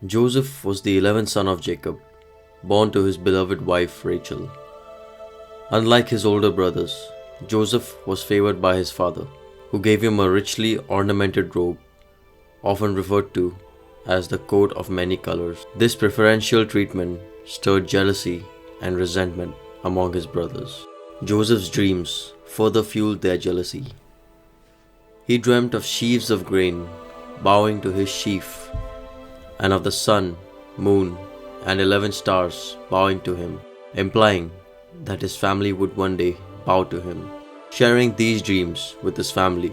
Joseph was the 11th son of Jacob, born to his beloved wife Rachel. Unlike his older brothers, Joseph was favored by his father, who gave him a richly ornamented robe, often referred to as the coat of many colors. This preferential treatment stirred jealousy and resentment among his brothers. Joseph's dreams further fueled their jealousy. He dreamt of sheaves of grain bowing to his sheaf, and of the sun, moon, and 11 stars bowing to him, implying that his family would one day bow to him. Sharing these dreams with his family,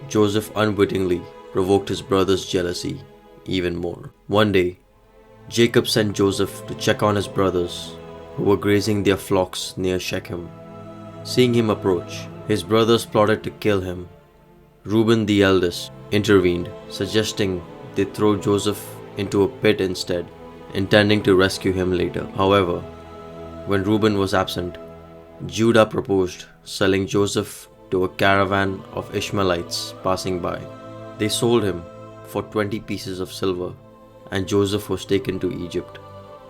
Joseph unwittingly provoked his brother's jealousy even more. One day, Jacob sent Joseph to check on his brothers who were grazing their flocks near Shechem. Seeing him approach, his brothers plotted to kill him. Reuben, the eldest, intervened, suggesting they throw Joseph into a pit instead, intending to rescue him later. However, when Reuben was absent, Judah proposed selling Joseph to a caravan of Ishmaelites passing by. They sold him for 20 pieces of silver, and Joseph was taken to Egypt.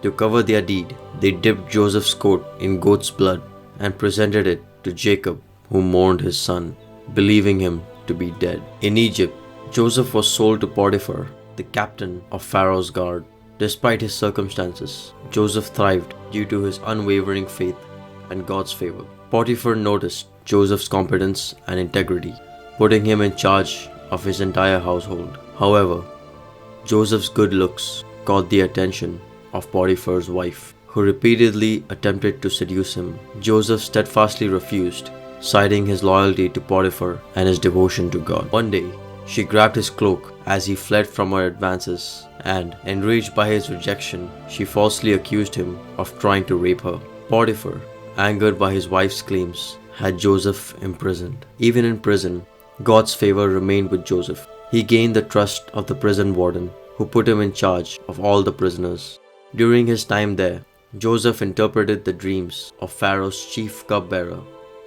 To cover their deed, they dipped Joseph's coat in goat's blood and presented it to Jacob, who mourned his son, believing him to be dead. In Egypt, Joseph was sold to Potiphar, the captain of Pharaoh's guard. Despite his circumstances, Joseph thrived due to his unwavering faith and God's favor. Potiphar noticed Joseph's competence and integrity, putting him in charge of his entire household. However, Joseph's good looks caught the attention of Potiphar's wife, who repeatedly attempted to seduce him. Joseph steadfastly refused, citing his loyalty to Potiphar and his devotion to God. One day, she grabbed his cloak as he fled from her advances, and, enraged by his rejection, she falsely accused him of trying to rape her. Potiphar, angered by his wife's claims, had Joseph imprisoned. Even in prison, God's favor remained with Joseph. He gained the trust of the prison warden, who put him in charge of all the prisoners. During his time there, Joseph interpreted the dreams of Pharaoh's chief cupbearer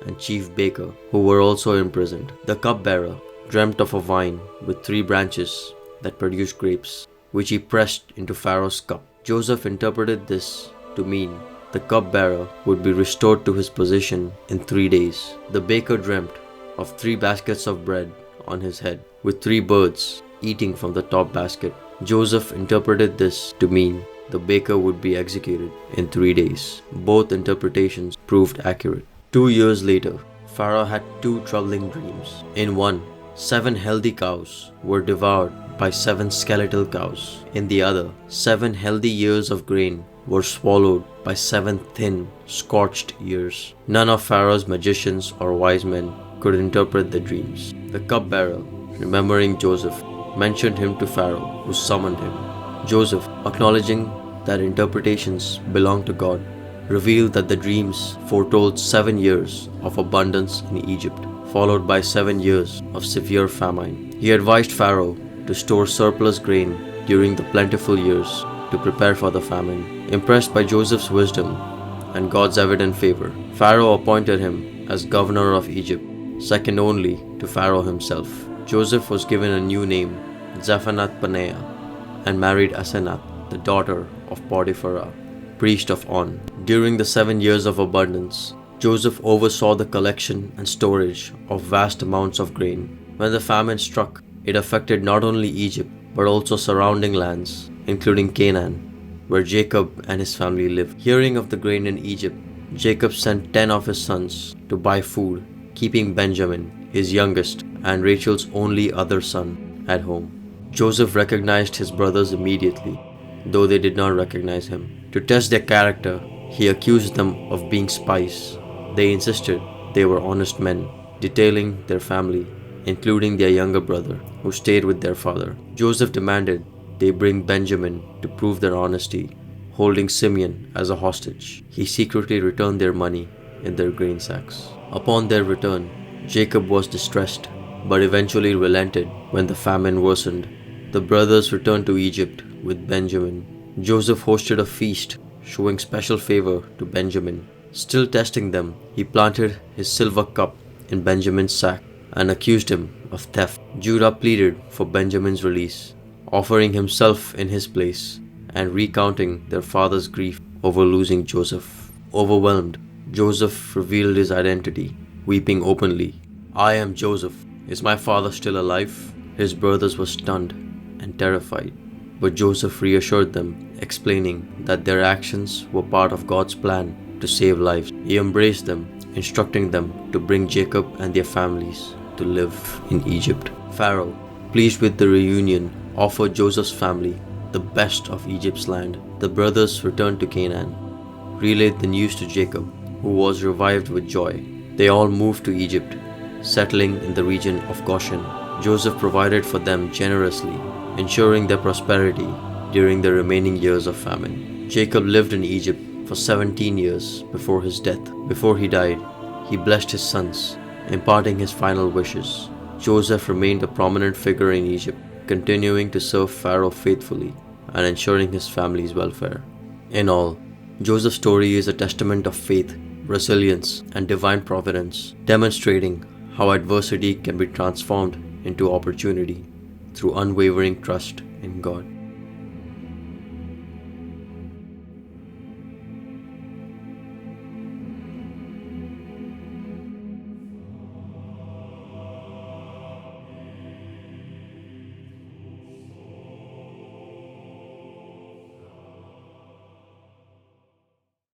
and chief baker, who were also imprisoned. The cupbearer dreamt of a vine with 3 branches that produced grapes, which he pressed into Pharaoh's cup. Joseph interpreted this to mean the cupbearer would be restored to his position in 3 days. The baker dreamt of 3 baskets of bread on his head, with 3 birds eating from the top basket. Joseph interpreted this to mean the baker would be executed in 3 days. Both interpretations proved accurate. 2 years later, Pharaoh had 2 troubling dreams. In one, 7 healthy cows were devoured by 7 skeletal cows. In the other, 7 healthy ears of grain were swallowed by 7 thin, scorched ears. None of Pharaoh's magicians or wise men could interpret the dreams. The cupbearer, remembering Joseph, mentioned him to Pharaoh, who summoned him. Joseph, acknowledging that interpretations belonged to God, revealed that the dreams foretold 7 years of abundance in Egypt, followed by 7 years of severe famine. He advised Pharaoh to store surplus grain during the plentiful years to prepare for the famine. Impressed by Joseph's wisdom and God's evident favor, Pharaoh appointed him as governor of Egypt, second only to Pharaoh himself. Joseph was given a new name, Zephanath-Paneah, and married Asenath, the daughter of Potiphar, priest of On. During the 7 years of abundance, Joseph oversaw the collection and storage of vast amounts of grain. When the famine struck, it affected not only Egypt but also surrounding lands, including Canaan, where Jacob and his family lived. Hearing of the grain in Egypt, Jacob sent 10 of his sons to buy food, keeping Benjamin, his youngest, and Rachel's only other son, at home. Joseph recognized his brothers immediately, though they did not recognize him. To test their character, he accused them of being spies. They insisted they were honest men, detailing their family, including their younger brother, who stayed with their father. Joseph demanded they bring Benjamin to prove their honesty, holding Simeon as a hostage. He secretly returned their money in their grain sacks. Upon their return, Jacob was distressed, but eventually relented when the famine worsened. The brothers returned to Egypt with Benjamin. Joseph hosted a feast, showing special favor to Benjamin. Still testing them, he planted his silver cup in Benjamin's sack and accused him of theft. Judah pleaded for Benjamin's release, offering himself in his place and recounting their father's grief over losing Joseph. Overwhelmed, Joseph revealed his identity, weeping openly. "I am Joseph. Is my father still alive?" His brothers were stunned and terrified, but Joseph reassured them, explaining that their actions were part of God's plan to save lives. He embraced them, instructing them to bring Jacob and their families to live in Egypt. Pharaoh, pleased with the reunion, offered Joseph's family the best of Egypt's land. The brothers returned to Canaan, relayed the news to Jacob, who was revived with joy. They all moved to Egypt, settling in the region of Goshen. Joseph provided for them generously, ensuring their prosperity during the remaining years of famine. Jacob lived in Egypt for 17 years before his death. Before he died, he blessed his sons, imparting his final wishes. Joseph remained a prominent figure in Egypt, continuing to serve Pharaoh faithfully and ensuring his family's welfare. In all, Joseph's story is a testament of faith, resilience, and divine providence, demonstrating how adversity can be transformed into opportunity through unwavering trust in God.